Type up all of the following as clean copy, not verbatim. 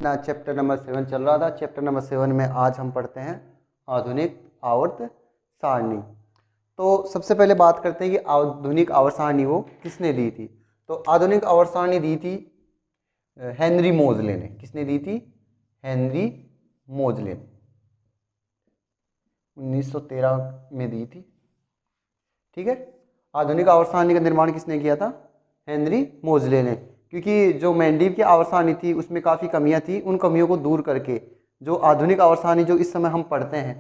अपना chapter number 7 चल रहा था। चैप्टर नंबर 7 में आज हम पढ़ते हैं आधुनिक आवर्त सारणी। तो सबसे पहले बात करते हैं कि आधुनिक आवर्त सारणी वो किसने दी थी। तो आधुनिक आवर्त सारणी दी थी हेनरी मोजले ने। किसने दी थी? हेनरी मोजले ने 1913 में दी थी। ठीक है। आधुनिक आवर्त सारणी का निर्माण किसने किया था? हेनरी मोजले ने। क्योंकि जो मेंडलीव की आवर्त सारणी थी उसमें काफ़ी कमियां थी, उन कमियों को दूर करके जो आधुनिक आवर्त सारणी जो इस समय हम पढ़ते हैं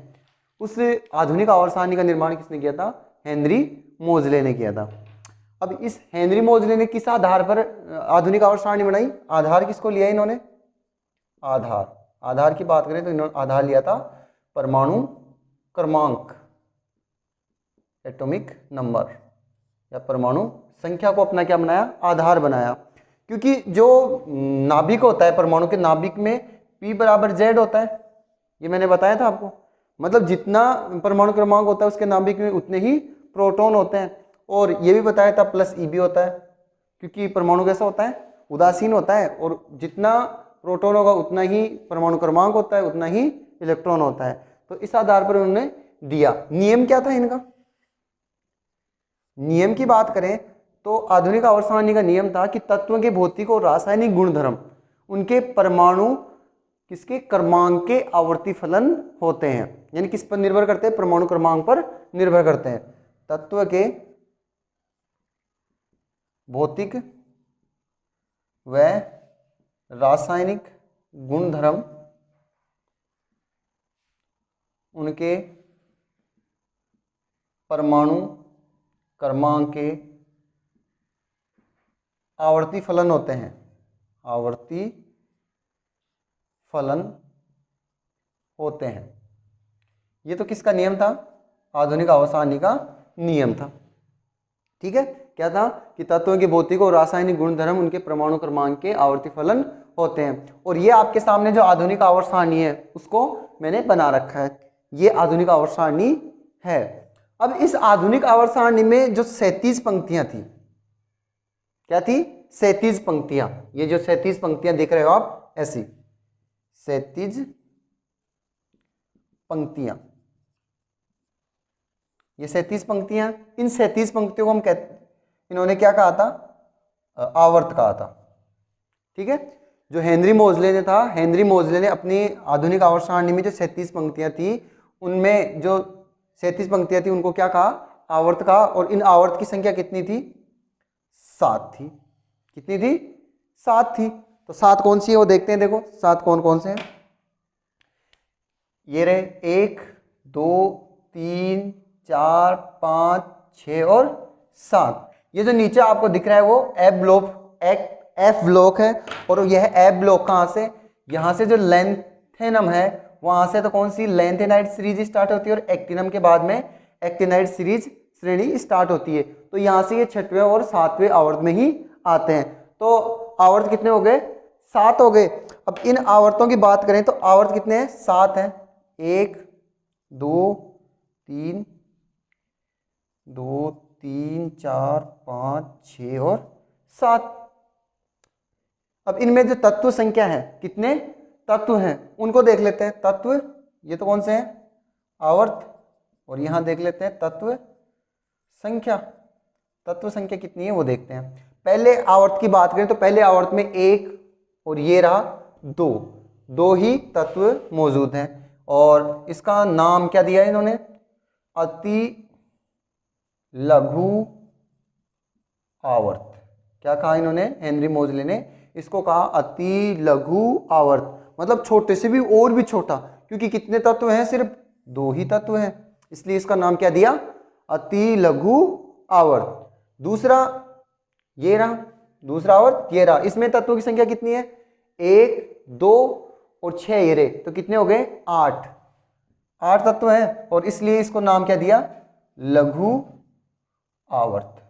उस आधुनिक आवर्त सारणी का निर्माण किसने किया था? हेनरी मोजले ने किया था। अब इस हेनरी मोजले ने किस आधार पर आधुनिक आवर्त सारणी बनाई? आधार किसको लिया इन्होंने? आधार की बात करें तो इन्होंने आधार लिया था परमाणु क्रमांक, एटॉमिक नंबर या परमाणु संख्या को अपना क्या बनाया? आधार बनाया। क्योंकि जो नाभिक होता है परमाणु के नाभिक में P बराबर Z होता है, ये मैंने बताया था आपको। मतलब जितना परमाणु क्रमांक होता है उसके नाभिक में उतने ही प्रोटॉन होते हैं। और ये भी बताया था प्लस Eb होता है, क्योंकि परमाणु कैसा होता है? उदासीन होता है, और जितना प्रोटॉन होगा उतना ही परमाणु क्रमांक होता है, उतना ही इलेक्ट्रॉन होता है। तो इस आधार पर उन्होंने दिया। नियम क्या था इनका? नियम की बात करें तो आधुनिक आवर्त सारणी का नियम था कि तत्वों के भौतिक और रासायनिक गुणधर्म उनके परमाणु किसके क्रमांक के आवर्ती फलन होते हैं। यानी किस पर निर्भर करते हैं? परमाणु क्रमांक पर निर्भर करते हैं। तत्व के भौतिक व रासायनिक गुणधर्म उनके परमाणु क्रमांक के आवर्ती फलन होते हैं। आवर्ती फलन होते हैं। ये तो किसका नियम था? आधुनिक आवर्त सारणी का नियम था। ठीक है। क्या था? कि तत्वों के भौतिक और रासायनिक गुणधर्म उनके परमाणु क्रमांक के आवर्ती फलन होते हैं। और ये आपके सामने जो आधुनिक आवर्त सारणी है उसको मैंने बना रखा है। ये आधुनिक आवर्त सारणी है। अब इस आधुनिक आवर्त सारणी में जो 37 पंक्तियां थी, क्या थी? 37 पंक्तियां। ये जो 37 पंक्तियां देख रहे हो आप, ऐसी 37 पंक्तियां, ये 37 पंक्तियां। इन 37 पंक्तियों को हम कहते, इन्होंने क्या कहा था? आवर्त कहा था। ठीक है। जो हेनरी मोजले ने था, हेनरी मोजले ने अपनी आधुनिक आवर्त सारणी में जो 37 पंक्तियां थी उनमें जो 37 पंक्तियां थी उनको क्या कहा? आवर्त कहा। और इन आवर्त की संख्या कितनी थी? 7 थी। कितनी थी? 7 थी। तो 7 कौन सी है वो देखते हैं। देखो 7 कौन कौन से हैं। ये रहे 1 2 3 4 5 6 और 7। ये जो नीचे आपको दिख रहा है वो एफ ब्लॉक है। और यह एफ ब्लॉक कहाँ से? यहाँ से जो लेंथेनम है वहां से तो कौन सी? लेंथेनाइट सीरीज स्टार्ट होती है, और एक्टिनम के बाद में एक्टिनाइट सीरीज श्रेणी स्टार्ट होती है। तो यहाँ से ये 6वें और 7वें आवर्त में ही आते हैं। तो आवर्त कितने हो गए? 7 हो गए। अब इन आवर्तों की बात करें तो आवर्त कितने हैं? 7 हैं। 1 2 3 4 5 6 और 7। अब इनमें जो तत्व संख्या है, कितने तत्व हैं उनको देख लेते हैं। तत्व ये तो कौन से हैं? आवर्त। और यहां देख लेते हैं तत्व संख्या। तत्व संख्या कितनी है वो देखते हैं। पहले आवर्त की बात करें तो पहले आवर्त में 1 और ये रहा 2 ही तत्व मौजूद हैं। और इसका नाम क्या दिया है इन्होंने? अति लघु आवर्त। क्या कहा इन्होंने? हेनरी मोजले ने इसको कहा अति लघु आवर्त। मतलब छोटे से भी और भी छोटा, क्योंकि कितने तत्व हैं? सिर्फ 2 ही तत्व हैं, इसलिए इसका नाम क्या दिया? अति लघु आवर्त। दूसरा ये रहा, दूसरा आवर्त ये रहा। इसमें तत्वों की संख्या कितनी है? 1 2 और 6 ये रहे, तो कितने हो गए? 8 तत्व हैं, और इसलिए इसको नाम क्या दिया? लघु आवर्त।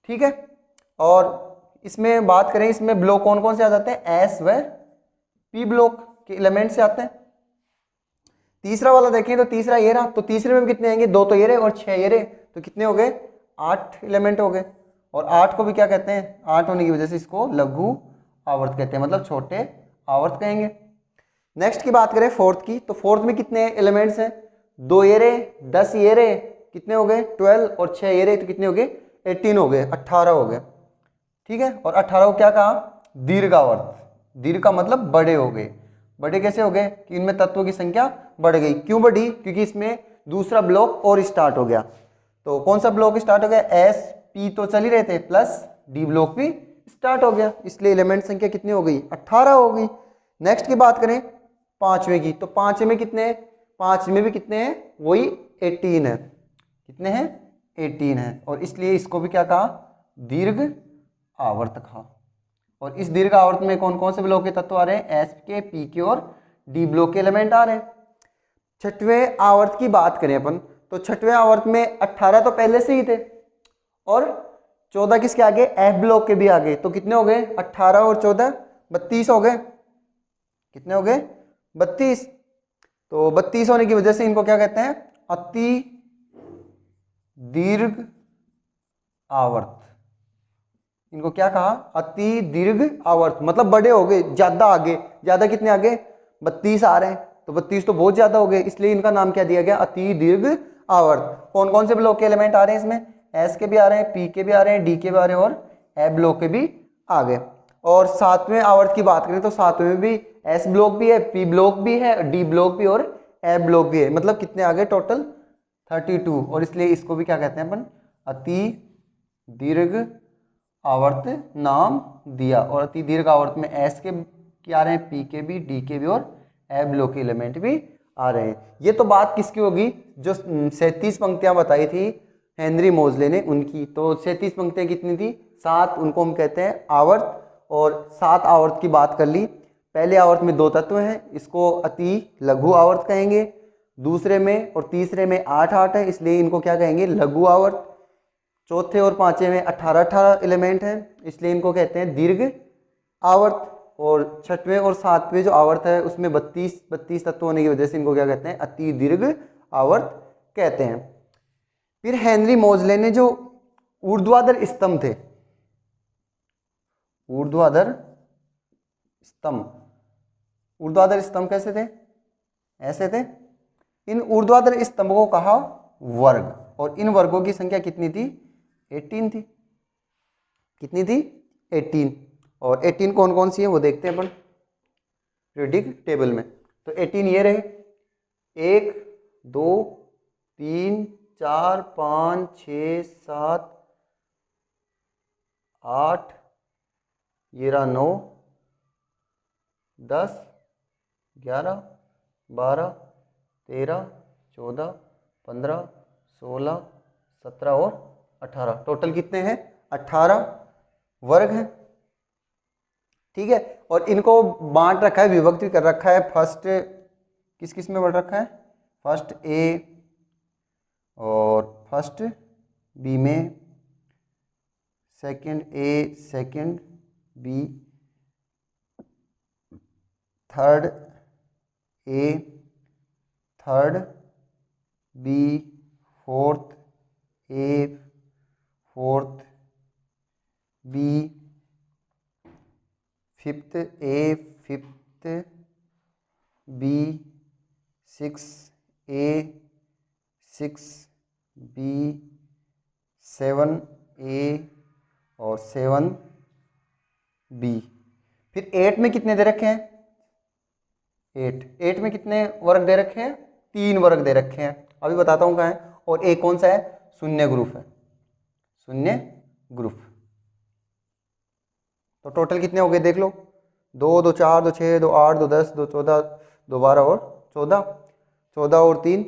ठीक है। और इसमें बात करें, इसमें ब्लॉक कौन कौन से आ जाते हैं? एस व पी ब्लॉक के एलिमेंट से आते हैं। तीसरा वाला देखें तो तीसरा ये रहा, तो तीसरे में भी कितने आएंगे? 2 तो ये रहे और 6 ये रहे, तो कितने हो गए? 8 एलिमेंट हो गए। और 8 को भी क्या कहते हैं? 8 होने की वजह से इसको लघु आवर्त कहते हैं, मतलब छोटे आवर्त कहेंगे। नेक्स्ट की बात करें फोर्थ की, तो फोर्थ में कितने एलिमेंट्स हैं? 2 ये रहे, 10 ये रहे, कितने हो गए 12, और 6 ये रहे तो कितने हो गए 18 हो गए, 18 हो गए। ठीक है, और 18 को क्या कहा? दीर्घ आवर्त। दीर्घ का मतलब बड़े हो गए। बड़े कैसे हो गए? कि इनमें तत्वों की संख्या बढ़ गई। क्यों बढ़ी? क्योंकि इसमें दूसरा ब्लॉक और स्टार्ट हो गया। तो कौन सा ब्लॉक स्टार्ट हो गया? एस पी तो चल ही रहे थे, प्लस डी ब्लॉक भी स्टार्ट हो गया, इसलिए एलिमेंट संख्या कितनी हो गई? 18 हो गई। नेक्स्ट की बात करें पांचवें की, तो पांचवें में कितने हैं? पांचवें में कितने हैं? वही 18 है। कितने हैं? 18 है, और इसलिए इसको भी क्या कहा? दीर्घ आवर्त कहा। और इस दीर्घ आवर्त में कौन कौन से ब्लॉक के तत्व आ रहे हैं? एस के, पी के और डी ब्लॉक के एलिमेंट आ रहे हैं। छठवें आवर्त की बात करें अपन, तो छठवें आवर्त में 18 तो पहले से ही थे, और 14 किसके आगे? एफ ब्लॉक के भी आगे। तो कितने हो गए? 18 और 14 32 हो गए। कितने हो गए? 32। तो 32 होने की वजह से इनको क्या कहते हैं? अति दीर्घ आवर्त। इनको क्या कहा? अति दीर्घ आवर्त, मतलब बड़े हो गए, ज्यादा आगे। ज्यादा कितने आगे? 32 आ रहे हैं, तो 32 तो बहुत ज्यादा हो गए, इसलिए इनका नाम क्या दिया गया? अति दीर्घ आवर्त। कौन कौन से ब्लॉक के एलिमेंट आ रहे हैं इसमें? एस के भी आ रहे हैं, पी के भी आ रहे हैं, डी के भी आ रहे हैं, और ए ब्लॉक के भी आ गए। और सातवें आवर्त की बात करें तो सातवें में भी एस ब्लॉक भी है, पी ब्लॉक भी है, डी ब्लॉक भी और ए ब्लॉक भी है। मतलब कितने आ गए टोटल? 32। और इसलिए इसको भी क्या कहते हैं अपन? अति दीर्घ आवर्त नाम दिया। और अति दीर्घ आवर्त में एस के क्या आ रहे हैं? पी के भी, डी के भी और ए ब्लॉक के एलिमेंट भी आ रहे हैं। ये तो बात किसकी होगी? जो 37 पंक्तियां बताई थी हेनरी मोजले ने, उनकी। तो 37 पंक्तियां कितनी थी? 7। उनको हम कहते हैं आवर्त। और 7 आवर्त की बात कर ली। पहले आवर्त में 2 तत्व हैं, इसको अति लघु आवर्त कहेंगे। दूसरे में और तीसरे में 8 है, इसलिए इनको क्या कहेंगे? लघु आवर्त। चौथे और पांचवें में 18 एलिमेंट हैं, इसलिए इनको कहते हैं दीर्घ आवर्त। और छठवें और सातवें जो आवर्त है उसमें 32 तत्व होने की वजह से इनको क्या कहते हैं? अति दीर्घ आवर्त कहते हैं। फिर हेनरी मोजले ने जो ऊर्ध्वाधर स्तंभ थे, ऊर्ध्वाधर स्तंभ, ऊर्ध्वाधर स्तंभ कैसे थे? ऐसे थे। इन ऊर्ध्वाधर स्तंभों को कहा वर्ग, और इन वर्गों की संख्या कितनी थी? 18 थी। कितनी थी? 18। और 18 कौन कौन सी है वो देखते हैं अपन पीरियोडिक टेबल में। तो 18 ये रहे, 1 2 3 4 5 6 7 8, ये रहा 9 10 11 12 13 14 15 16 17 और 18। टोटल कितने हैं? 18 वर्ग हैं। ठीक है, और इनको बांट रखा है, विभक्त भी कर रखा है। फर्स्ट किस किस में बांट रखा है? फर्स्ट ए और फर्स्ट बी में, second A second B, third A third B, fourth A fourth B, fifth A fifth B, 6 A 6 B, 7 A और 7 बी। फिर 8 में कितने दे रखे हैं? 8 में कितने वर्ग दे रखे हैं? 3 वर्ग दे रखे हैं। अभी बताता हूँ कहाँ है। और एक कौन सा है? शून्य ग्रुप है, शून्य ग्रुप। तो टोटल कितने हो गए देख लो? 2 2 4 2 6 2 8 2 10 2 14 2 12 और 14, 14 और 3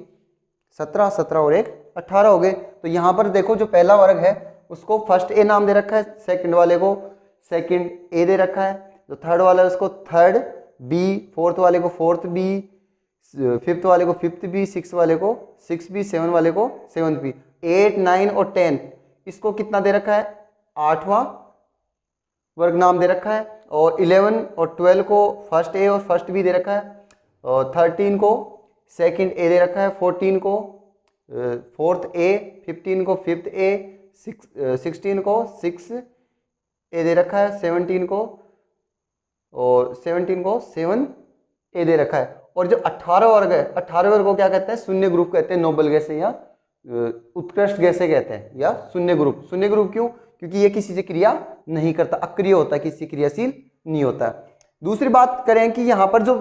17, 17 और 1 18 हो गए। तो यहाँ पर देखो जो पहला वर्ग है उसको फर्स्ट ए नाम दे रखा है, सेकंड वाले को सेकंड ए दे रखा है, जो थर्ड वाला है उसको थर्ड बी, फोर्थ वाले को फोर्थ बी, फिफ्थ वाले को फिफ्थ बी, सिक्स वाले को सिक्स बी, सेवन वाले को सेवन्थ बी। 8 9 और 10 इसको कितना दे रखा है? 8वां वर्ग नाम दे रखा है। और 11 और 12 को फर्स्ट ए और फर्स्ट बी दे रखा है, और 13 को सेकंड ए दे रखा है, 14 को फोर्थ ए, 15 को फिफ्थ ए, 16 को सिक्स ए दे रखा है, 17 को और 17 को 7a दे रखा है। और जो 18 वर्ग है, 18 वर्ग को क्या कहते हैं? शून्य ग्रुप कहते हैं, नोबल गैसें या उत्कृष्ट गैसें कहते हैं, या शून्य ग्रुप। शून्य ग्रुप क्यों? क्योंकि ये किसी से क्रिया नहीं करता, अक्रिय होता है, किसी से क्रियाशील नहीं होता है। दूसरी बात करें कि यहाँ पर जो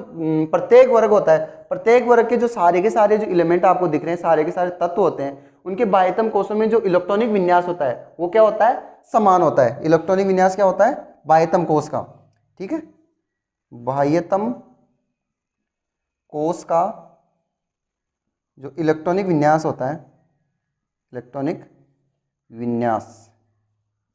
प्रत्येक वर्ग होता है, प्रत्येक वर्ग के जो सारे के सारे जो एलिमेंट आपको दिख रहे हैं, सारे के सारे तत्व होते हैं, उनके बाह्यतम कोषों में जो इलेक्ट्रॉनिक विन्यास होता है वो क्या होता है? समान होता है। इलेक्ट्रॉनिक विन्यास क्या होता है? बाह्यतम कोष का, ठीक है, बाह्यतम कोष का जो इलेक्ट्रॉनिक विन्यास होता है, इलेक्ट्रॉनिक विन्यास,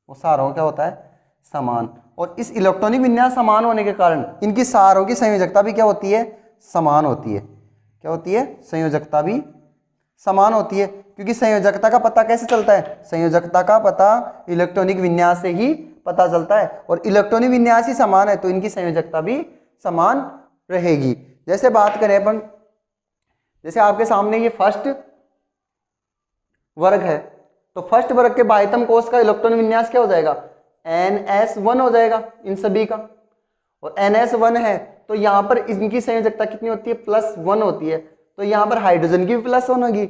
वो सारों क्या होता है? समान। और इस इलेक्ट्रॉनिक विन्यास समान होने के कारण इनकी सारों की संयोजकता भी क्या होती है? समान होती है। क्या होती है? संयोजकता भी समान होती है। क्योंकि संयोजकता का पता कैसे चलता है? संयोजकता का पता इलेक्ट्रॉनिक विन्यास से ही पता चलता है, और इलेक्ट्रॉनिक विन्यास ही समान है तो इनकी संयोजकता भी समान रहेगी। जैसे बात करें अपन, जैसे आपके सामने ये फर्स्ट वर्ग है, तो फर्स्ट वर्ग के बाह्यतम कोष का इलेक्ट्रॉन विन्यास क्या हो जाएगा? NS1 हो जाएगा इन सभी का। और NS1 है तो यहाँ पर इनकी संयोजकता कितनी होती है? +1 होती है। तो यहाँ पर हाइड्रोजन की भी +1 होगी,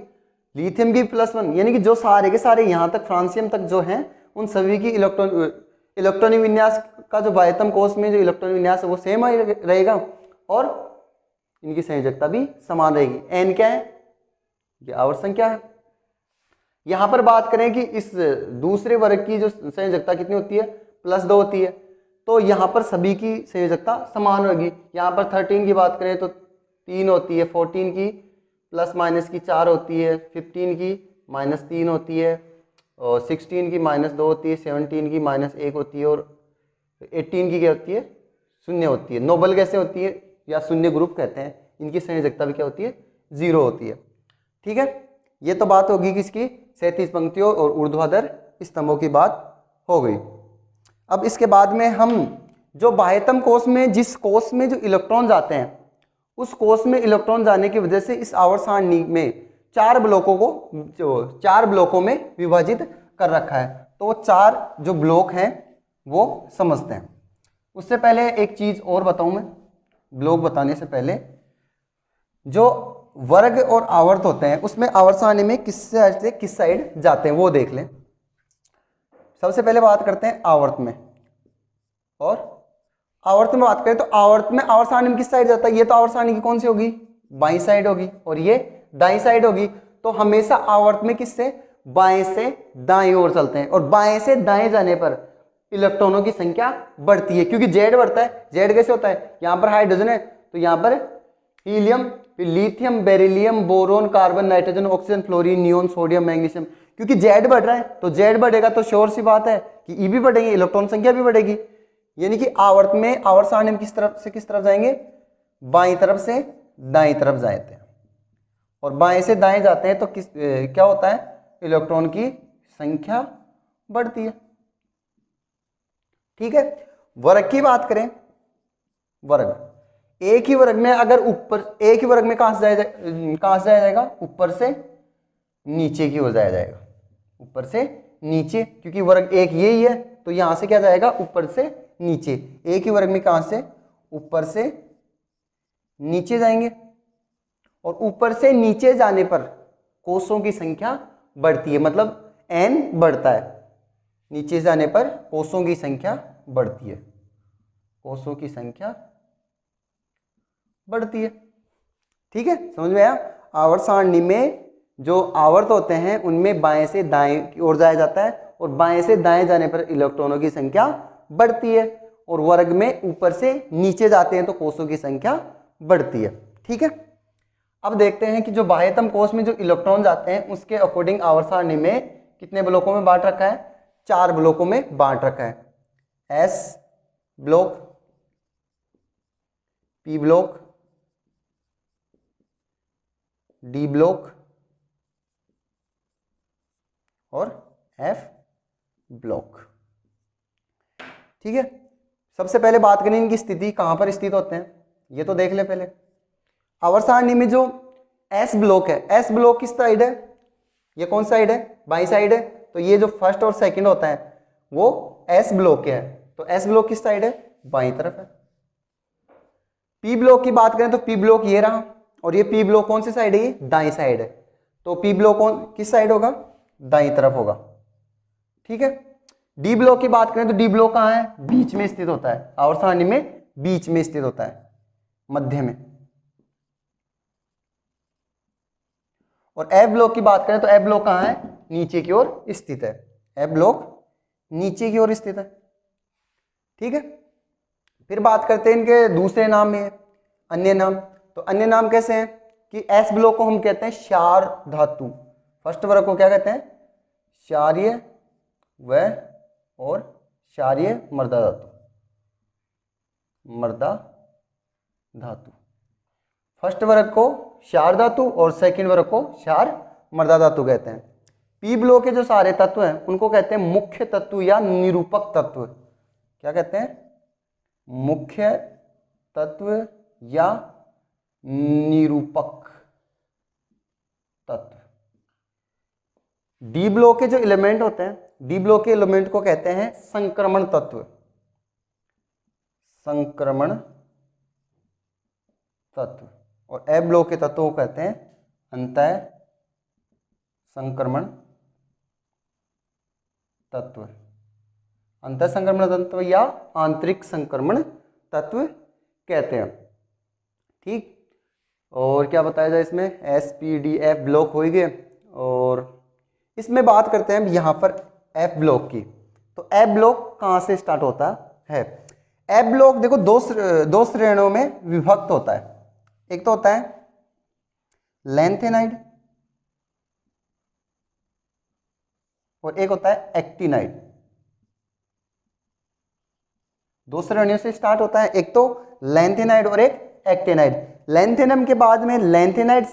लिथियम की भी +1, यानी कि जो सारे के सारे यहाँ तक फ्रांसियम तक जो हैं उन सभी की इलेक्ट्रॉनिक विन्यास का जो बाह्यतम कोष में जो इलेक्ट्रॉनिक विन्यास है वो सेम रहेगा, और इनकी संयोजकता भी समान रहेगी। N क्या है? ये आवर्त संख्या है। यहां पर बात करें कि इस दूसरे वर्ग की जो संयोजकता कितनी होती है? +2 होती है। तो यहाँ पर सभी की संयोजकता समान होगी। यहाँ पर 13 की बात करें तो 3 होती है, 14 की + की 4 होती है, 15 की -3 होती है, और 16 की -2 होती है, 17 की -1 होती है, और 18 की क्या होती है? 0 होती है। नोबल गैसें होती है या शून्य ग्रुप कहते हैं, इनकी संयोजकता भी क्या होती है? 0 होती है। ठीक है, ये तो बात होगी किसकी? 37 पंक्तियों और ऊर्ध्वाधर स्तंभों की बात हो गई। अब इसके बाद में हम जो बाह्यतम कोष में, जिस कोष में जो इलेक्ट्रॉन जाते हैं, उस कोष में इलेक्ट्रॉन जाने की वजह से इस आवर्त सारणी में 4 ब्लॉकों को, जो 4 ब्लॉकों में विभाजित कर रखा है। तो वो 4 जो ब्लॉक हैं वो समझते हैं। उससे पहले एक चीज और बताऊं मैं, ब्लॉक बताने से पहले, जो वर्ग और आवर्त होते हैं उसमें आवर्त सारणी में किस साइड से किस साइड जाते हैं वो देख लें। सबसे पहले बात करते हैं आवर्त में, और आवर्त में बात करें तो आवर्त में आवर्त सारणी में किस साइड जाता है? ये तो आवर्त सारणी की कौन सी होगी? बाईं साइड होगी, और ये दाईं साइड होगी। तो हमेशा आवर्त में किससे? बाएं से दाएं ओर चलते हैं, और बाएं से दाएं जाने पर इलेक्ट्रॉनों की संख्या बढ़ती है, क्योंकि जेड बढ़ता है। जेड कैसे होता है? यहाँ पर हाइड्रोजन है तो यहाँ पर helium, lithium, beryllium, boron, carbon, nitrogen, oxygen, fluorine, neon, sodium, magnesium. क्योंकि जेड बढ़ रहा है तो जेड बढ़ेगा तो श्योर सी बात है कि ई भी बढ़ेंगे, इलेक्ट्रॉन संख्या भी बढ़ेगी। यानी कि आवर्त में, आवर्त सारणी में किस तरफ से किस तरफ जाएंगे? बाईं तरफ से दाईं तरफ जाते हैं, और बाएं से दाएं जाते हैं तो किस क्या होता है? इलेक्ट्रॉन की संख्या बढ़ती है। ठीक है, वर्ग की बात करें, वर्ग एक ही वर्ग में अगर ऊपर, एक ही वर्ग में कहां से जाया जाएगा? ऊपर से नीचे की ओर जाया जाएगा, ऊपर से नीचे, क्योंकि वर्ग एक यही है तो यहां से क्या जाएगा? ऊपर से नीचे। एक ही वर्ग में कहां से? ऊपर से नीचे जाएंगे, और ऊपर से नीचे जाने पर कोषों की संख्या बढ़ती है, मतलब n बढ़ता है। नीचे जाने पर कोषों की संख्या बढ़ती है, कोषों की संख्या बढ़ती है। ठीक है, समझ में आया? आवर्त सारणी में जो आवर्त होते हैं उनमें बाएं से दाएं की ओर जाया जाता है, और बाएं से दाएं जाने पर इलेक्ट्रॉनों की संख्या बढ़ती है, और वर्ग में ऊपर से नीचे जाते हैं तो कोषों की संख्या बढ़ती है। ठीक है, अब देखते हैं कि जो बाह्यतम कोष में जो इलेक्ट्रॉन जाते हैं उसके अकॉर्डिंग आवर्त सारणी में कितने ब्लॉकों में बांट रखा है? 4 ब्लॉकों में बांट रखा है। S block, P block, D block और F ब्लॉक। ठीक है, सबसे पहले बात करें इनकी स्थिति, कहां पर स्थित होते हैं ये तो देख ले पहले। आवर्त सारणी में जो S ब्लॉक है, S ब्लॉक किस साइड है? ये कौन साइड है? बाई साइड है। तो ये जो फर्स्ट और सेकंड होता है वो S ब्लॉक के है, तो S ब्लॉक किस साइड है? बाई तरफ है। पी ब्लॉक की बात करें तो पी ब्लॉक ये रहा, और ये पी ब्लॉक कौन सी साइड है, ये दाईं साइड है। तो पी ब्लॉक कौन किस साइड होगा, दाईं तरफ होगा। ठीक है। डी ब्लॉक की बात करें तो डी ब्लॉक कहाँ है, बीच में स्थित होता है, आवर्त सारणी में बीच में स्थित होता है, मध्य में। और एफ ब्लॉक की बात करें तो एफ ब्लॉक कहाँ है, नीचे की ओर स्थित है, एफ ब्लॉक नीचे की ओर स्थित है। ठीक है। फिर बात करते हैं इनके दूसरे नाम में, अन्य नाम। तो अन्य नाम कैसे हैं कि एस ब्लॉक को हम कहते हैं क्षार धातु, फर्स्ट वर्ग को क्या कहते हैं, क्षारीय व और क्षारीय मृदा धातु, मृदा धातु। फर्स्ट वर्ग को क्षार धातु और सेकंड वर्ग को क्षार मृदा धातु कहते हैं। पी ब्लॉक के जो सारे तत्व हैं उनको कहते हैं मुख्य तत्व या निरूपक तत्व। क्या कहते हैं, मुख्य तत्व या निरूपक तत्व। डी ब्लॉक के जो एलिमेंट होते हैं, डी ब्लॉक के एलिमेंट को कहते हैं संक्रमण तत्व, संक्रमण तत्व। और ए ब्लॉक के तत्वों को कहते हैं अंतः संक्रमण तत्व, अंतः संक्रमण तत्व या आंतरिक संक्रमण तत्व कहते हैं। ठीक। और क्या बताया जाए इसमें, S P D F block हो ही गए। और इसमें बात करते हैं यहाँ पर एफ ब्लॉक की। तो एफ ब्लॉक कहाँ से स्टार्ट होता है, एफ ब्लॉक देखो दो श्रेणियों में विभक्त होता है। एक तो होता है लैंथेनाइड और एक होता है एक्टिनाइड। दो श्रेणियों से स्टार्ट होता है, एक तो लैंथेनाइड और एक एक्टिनाइड। लैंथेनम के बाद में लैंथेनाइड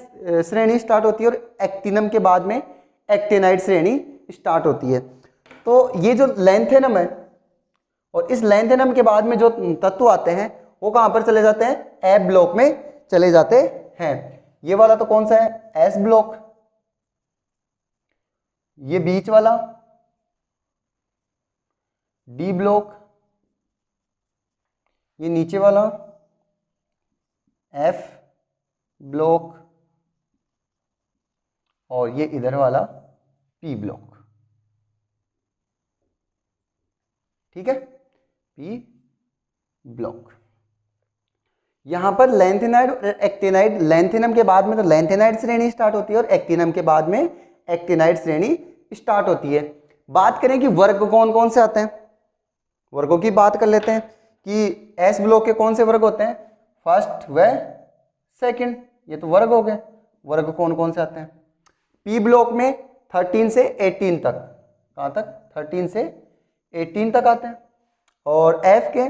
श्रेणी स्टार्ट होती है और एक्टिनम के बाद में एक्टिनाइड श्रेणी स्टार्ट होती है। तो ये जो लैंथेनम है और इस लैंथेनम के बाद में जो तत्व आते हैं वो कहां पर चले जाते हैं, एफ ब्लॉक में चले जाते हैं। ये वाला तो कौन सा है, एस ब्लॉक, ये बीच वाला डी ब्लॉक, ये नीचे वाला एफ ब्लॉक और ये इधर वाला पी ब्लॉक। ठीक है, पी ब्लॉक। यहां पर लैंथेनाइड और एक्टिनाइड, लैंथेनम के बाद में तो लैंथेनाइड श्रेणी स्टार्ट होती है और एक्टिनम के बाद में एक्टिनाइड श्रेणी स्टार्ट होती है। बात करें कि वर्ग कौन कौन से आते हैं, वर्गों की बात कर लेते हैं कि एस ब्लॉक के कौन से वर्ग होते हैं, फर्स्ट व सेकंड, ये तो वर्ग हो गए। वर्ग कौन कौन से आते हैं, पी ब्लॉक में 13 से 18 तक, कहाँ तक, 13 से 18 तक आते हैं। और एफ के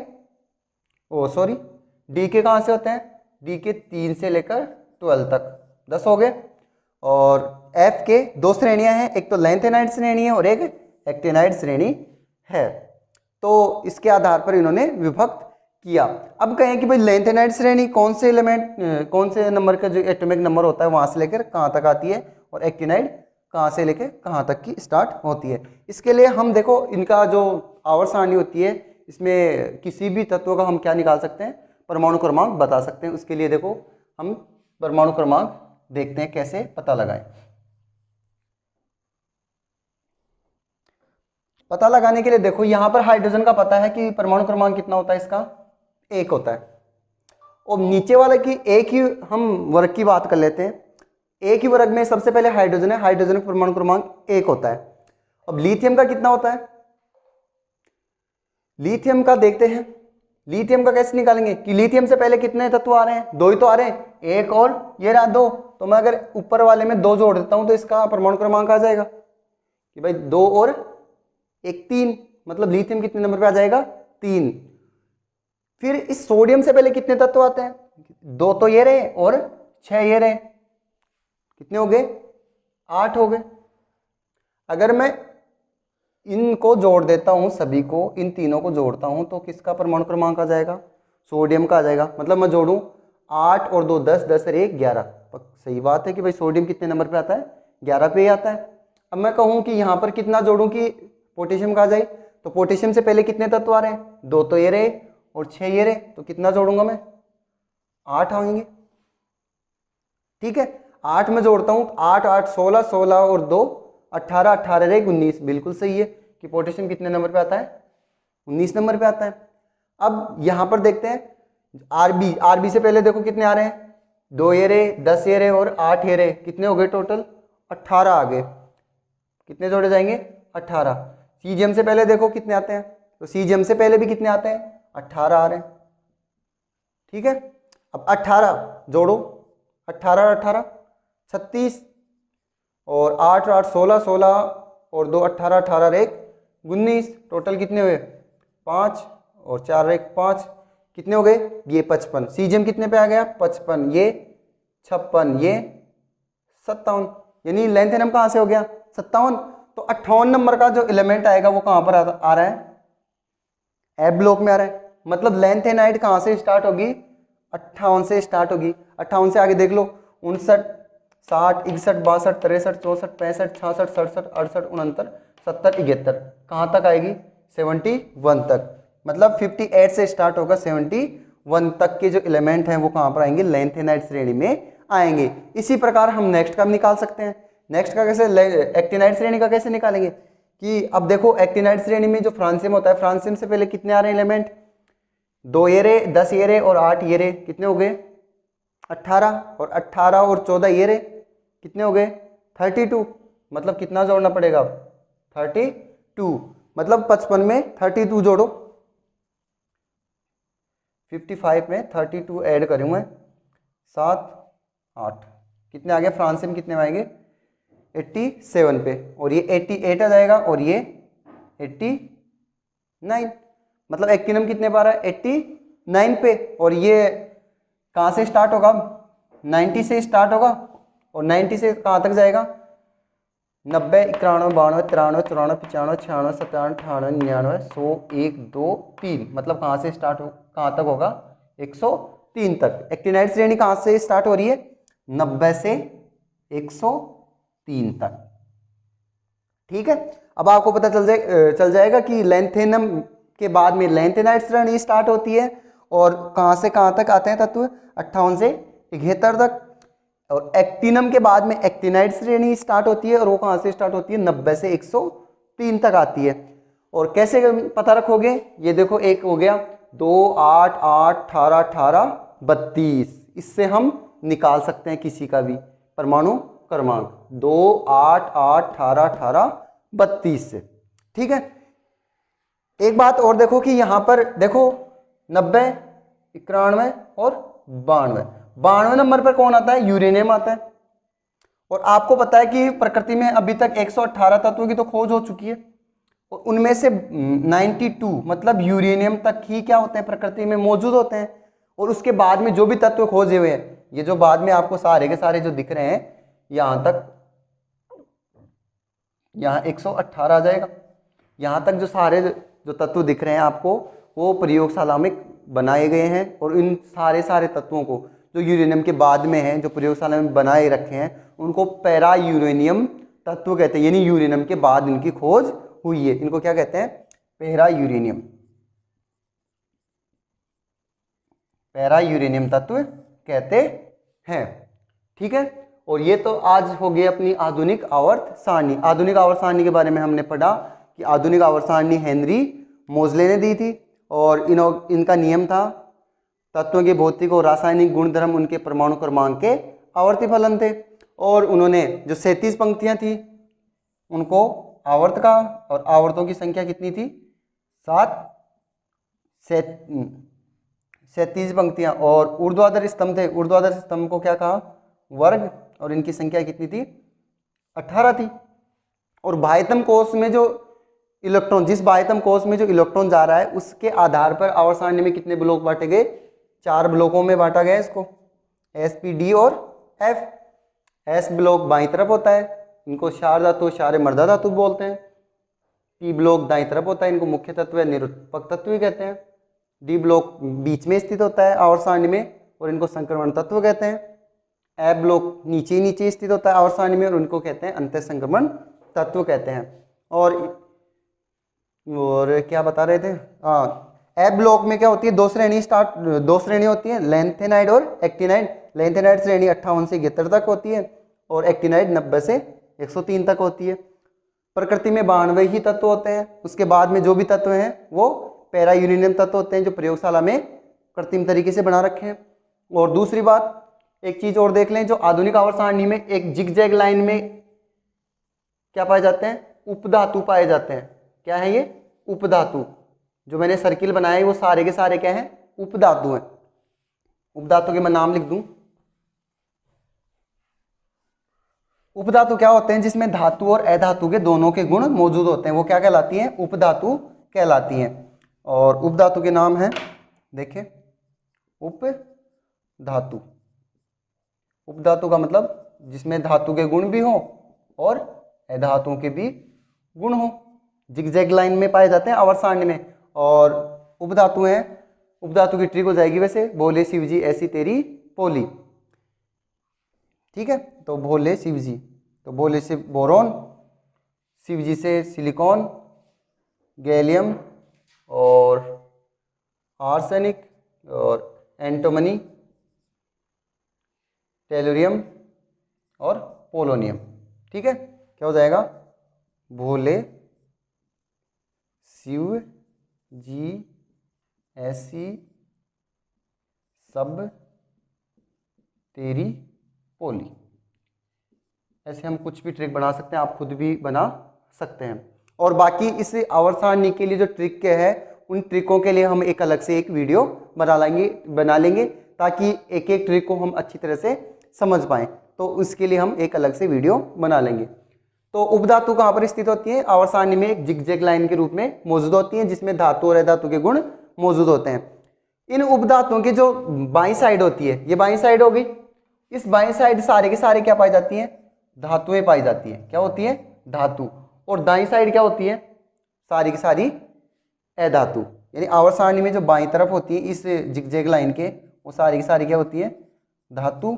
डी के कहाँ से होते हैं, डी के 3 से लेकर 12 तक, 10 हो गए। और एफ के दो श्रेणियां हैं, एक तो लैंथेनाइड श्रेणी है और एक एक्टिनाइड श्रेणी है। तो इसके आधार पर इन्होंने विभक्त किया। अब कहें कि भाई लैंथेनाइड श्रेणी कौन से एलिमेंट, कौन से नंबर का जो एटॉमिक नंबर होता है वहां से लेकर कहाँ तक आती है, और एक्टिनाइड कहाँ से लेकर कहाँ तक की स्टार्ट होती है। इसके लिए हम देखो इनका जो आवर्त सारणी होती है इसमें किसी भी तत्व का हम क्या निकाल सकते हैं, परमाणु क्रमांक बता सकते हैं। उसके लिए देखो हम परमाणु क्रमांक देखते हैं कैसे पता लगाएं। पता लगाने के लिए देखो यहां पर हाइड्रोजन का पता है कि परमाणु क्रमांक कितना होता है, इसका 1 होता है। और नीचे वाले की एक ही हम वर्ग की बात कर लेते हैं, एक ही वर्ग में सबसे पहले हाइड्रोजन है, हाइड्रोजन का परमाणु क्रमांक 1 होता है। अब लिथियम का कितना होता है, लिथियम का देखते हैं, लिथियम का कैसे निकालेंगे कि लिथियम से पहले कितने तत्व आ रहे हैं, 2 ही तो आ रहे हैं, 1 और ये रहा 2। तो मैं अगर ऊपर वाले में 2 जोड़ देता हूं तो इसका परमाणु क्रमांक आ जाएगा कि भाई 2 और 1 3, मतलब लिथियम कितने नंबर पे आ जाएगा, 3। फिर इस सोडियम से पहले कितने तत्व आते हैं, 2 तो ये रहे और 6 ये रहे, कितने हो गए, 8 हो गए। अगर मैं इनको जोड़ देता हूं, सभी को, इन तीनों को जोड़ता हूं तो किसका परमाणु क्रमांक आ जाएगा, सोडियम का आ जाएगा। मतलब मैं जोड़ूं 8 और 2 10, 10 और 1 11। सही बात है कि भाई सोडियम कितने नंबर पे आता है, 11 पे ही आता है। अब मैं कहूं कि यहां पर कितना जोड़ूं कि पोटेशियम का आ जाए, तो पोटेशियम से पहले कितने तत्व आ रहे हैं, 2 तो ये रहे और 6 ये रहे, तो कितना जोड़ूंगा मैं, 8 आएंगे। ठीक है, 8 में जोड़ता हूँ, 8 8 16, 16 और 2 18, 18 रहे 19, बिल्कुल सही है कि पोटेशियम कितने नंबर पे आता है, 19 नंबर पे आता है। अब यहां पर देखते हैं आरबी, आरबी से पहले देखो कितने आ रहे हैं, 2 ये रहे, 10 ये रहे और 8 ये रहे, कितने हो गए टोटल, 18 आ गए। कितने जोड़े जाएंगे, 18। सीजीएम से पहले देखो कितने आते हैं, तो सीजीएम से पहले भी कितने आते हैं, 18 आ रहे हैं। ठीक है, अब 18 जोड़ो, 18 18 36 और 8 8 16, 16 और 2 18, 18 रहे 19, टोटल कितने हुए 5 और 4 रहे 5, कितने हो गए ये 55। सीजीएम कितने पे आ गया 55, ये 56, ये 57, यानी लेंथ एनम कहाँ से हो गया 57। तो 58 नंबर का जो एलिमेंट आएगा वो कहाँ पर आ रहा है, एफ ब्लॉक में आ रहा है। मतलब लेंथ एनाइड कहाँ से स्टार्ट होगी, 58 से स्टार्ट होगी। 58 से आगे देख लो, 59 60 61 62 63 64 65 66 67 68 69 70 71, कहाँ तक आएगी 71 तक। मतलब 58 से स्टार्ट होगा 71 तक के जो एलिमेंट हैं वो कहाँ पर आएंगे, लेंथ एनाइड श्रेणी में आएंगे। इसी प्रकार हम नेक्स्ट का निकाल सकते हैं। नेक्स्ट का कैसे, एक्टिनाइड श्रेणी का कैसे निकालेंगे कि अब देखो एक्टिनाइड श्रेणी में जो फ्रांसियम होता है, फ्रांसियम से पहले कितने आ रहे हैं एलिमेंट, 2 ये रे, 10 ये रे और 8 ये रे, कितने हो गए 18, और 18 और 14 ये रे, कितने हो गए 32। मतलब कितना जोड़ना पड़ेगा अब 32, मतलब 55 में 32 जोड़ो, 55 में 32 ऐड करूँ मैं, 7 8, कितने आ गए फ्रांसियम, कितने में आएंगे 87 पे, और ये 88 आ जाएगा और ये 89। मतलब एक्टिनम कितने पर आ रहा है 89 पे, और ये कहाँ से स्टार्ट होगा 90 से स्टार्ट होगा, और 90 से कहाँ तक जाएगा 90 91 92 93 94 95 96 97 98 99 100 1 2 3, मतलब कहाँ से स्टार्ट हो, कहाँ तक होगा 103 तक। एक्टिनाइड श्रेणी कहाँ से स्टार्ट हो रही है 90 से 103 तक। ठीक है, अब आपको पता चल जाएगा कि लेंथेनम के बाद में लेंथेनाइड श्रेणी स्टार्ट होती है, और कहाँ से कहाँ तक आते हैं तत्व 58 से 71 तक, और एक्टिनम के बाद में एक्टिनाइड श्रेणी स्टार्ट होती है, और वो कहाँ से स्टार्ट होती है 90 से 103 तक आती है। और कैसे पता रखोगे, ये देखो एक हो गया 2 8 8 18 18 32, इससे हम निकाल सकते हैं किसी का भी परमाणु क्रमांक 2 8 8 18 18 32 से। ठीक है, एक बात और देखो कि यहां पर देखो 90 91 और 92 नंबर पर कौन आता है, यूरेनियम आता है। और आपको पता है कि प्रकृति में अभी तक 118 तत्वों की तो खोज हो चुकी है, और उनमें से 92 मतलब यूरेनियम तक ही क्या होते हैं प्रकृति में मौजूद होते हैं। और उसके बाद में जो भी तत्व खोजे हुए हैं, ये जो बाद में आपको सारे के सारे जो दिख रहे हैं, यहां तक, यहाँ 118 आ जाएगा। यहाँ तक जो सारे जो तत्व दिख रहे हैं आपको, वो प्रयोगशाला में बनाए गए हैं, और इन सारे तत्वों को जो यूरेनियम के बाद में हैं, जो प्रयोगशाला में बनाए रखे हैं, उनको पैरा यूरेनियम तत्व कहते हैं। यानी यूरेनियम के बाद इनकी खोज हुई है, इनको क्या कहते हैं, पैरा यूरेनियम, पैरा यूरेनियम तत्व कहते हैं। ठीक है, और ये तो आज हो गई अपनी आधुनिक आवर्त सारणी। आधुनिक आवर्त सारणी के बारे में हमने पढ़ा कि आधुनिक आवर्त सारणी हेनरी मोजले ने दी थी, और इनका नियम था तत्वों के भौतिक और रासायनिक गुणधर्म उनके परमाणु क्रमांक के आवर्ती फलन थे। और उन्होंने जो 37 पंक्तियां थी उनको आवर्त का, और आवर्तों की संख्या कितनी थी 7, 37 पंक्तियां, और ऊर्ध्वाधर स्तंभ थे, ऊर्ध्वाधर स्तंभ को क्या कहा वर्ग, और इनकी संख्या कितनी थी 18 थी। और बाह्यतम कोश में जो इलेक्ट्रॉन, जिस बाह्यतम कोश में जो इलेक्ट्रॉन जा रहा है, उसके आधार पर आवर्त सारणी में कितने ब्लॉक बांटे गए, 4 ब्लॉकों में बांटा गया इसको, एस पी डी और एफ। एस ब्लॉक बाईं तरफ होता है, इनको क्षार धातु क्षार मर्दा धातु बोलते हैं। पी ब्लॉक दाईं तरफ होता है, इनको मुख्य तत्व या निरुत्पक तत्व भी कहते हैं। डी ब्लॉक बीच में स्थित होता है आवर्त सारणी में, और इनको संक्रमण तत्व कहते हैं। ए ब्लॉक नीचे स्थित होता है आवर्त सारणी में, और उनको कहते हैं अंतर संक्रमण तत्व कहते हैं। और क्या बता रहे थे, हाँ, एफ ब्लॉक में क्या होती है, दो श्रेणी होती है, लैंथेनाइड और एक्टिनाइड। लैंथेनाइड श्रेणी 58 से 71 तक होती है और एक्टिनाइड 90 से 103 तक होती है। प्रकृति में 92 ही तत्व होते हैं। उसके बाद में जो भी तत्व हैं वो पैरा यूरेनियम तत्व होते हैं जो प्रयोगशाला में कृत्रिम तरीके से बना रखे हैं। और दूसरी बात, एक चीज और देख लें, जो आधुनिक आवर्त सारणी में एक जिगजैग लाइन में क्या पाए जाते हैं, उपधातु पाए जाते हैं। क्या है ये, उपधातु। जो मैंने सर्किल बनाया है वो सारे के सारे क्या हैं, उपधातु हैं। उपधातु के मैं नाम लिख दूं। उपधातु क्या होते हैं, जिसमें धातु और अधातु के दोनों के गुण मौजूद होते हैं, वो क्या कहलाती हैं, उपधातु कहलाती हैं। और उपधातु के नाम हैं, देखिए, उपधातु। उपधातु का मतलब जिसमें धातु के गुण भी हो और अधातुओं के भी गुण हो, जिगजैग लाइन में पाए जाते हैं आवर्त सारणी में। और उपधातु हैं, उपधातु की ट्रिक हो जाएगी वैसे, बोले शिव जी ऐसी तेरी पोली। ठीक है, तो भोले शिव जी, तो भोले से बोरोन, शिव जी से सिलिकॉन, गैलियम और आर्सेनिक और एंटोमनी, टेलुरियम और पोलोनियम। ठीक है, क्या हो जाएगा, भोले शिव जी ऐसी सब तेरी पोली। ऐसे हम कुछ भी ट्रिक बना सकते हैं, आप खुद भी बना सकते हैं। और बाकी इस आवर्त सारणी के लिए जो ट्रिक के है, उन ट्रिकों के लिए हम एक अलग से एक वीडियो बना लेंगे ताकि एक एक ट्रिक को हम अच्छी तरह से समझ पाएं। तो उसके लिए हम एक अलग से वीडियो बना लेंगे। तो उपधातु कहाँ पर स्थित होती है, आवर्त सारणी में एक जिगजैग लाइन के रूप में मौजूद होती है जिसमें धातु और अधातु के गुण मौजूद होते हैं। इन उपधातुओं की जो बाईं साइड होती है, ये बाईं साइड हो गई, इस बाईं साइड सारे के सारे क्या पाई जाती हैं, धातुएं पाई जाती हैं। क्या होती है, धातु। और दाईं साइड क्या होती है, सारी की सारी अधातु। यानी आवर्त सारणी में जो बाईं तरफ होती है इस जिगजैग लाइन के, वो सारी की सारी क्या होती है, धातु।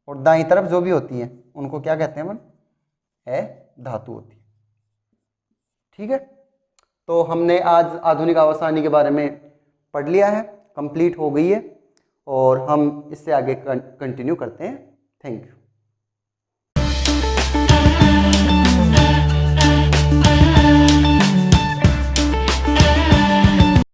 और दाईं तरफ जो भी होती है उनको क्या कहते हैं, धातु होती है। ठीक है, तो हमने आज आधुनिक आवर्त सारणी के बारे में पढ़ लिया है, कंप्लीट हो गई है और हम इससे आगे कंटिन्यू करते हैं। Thank you.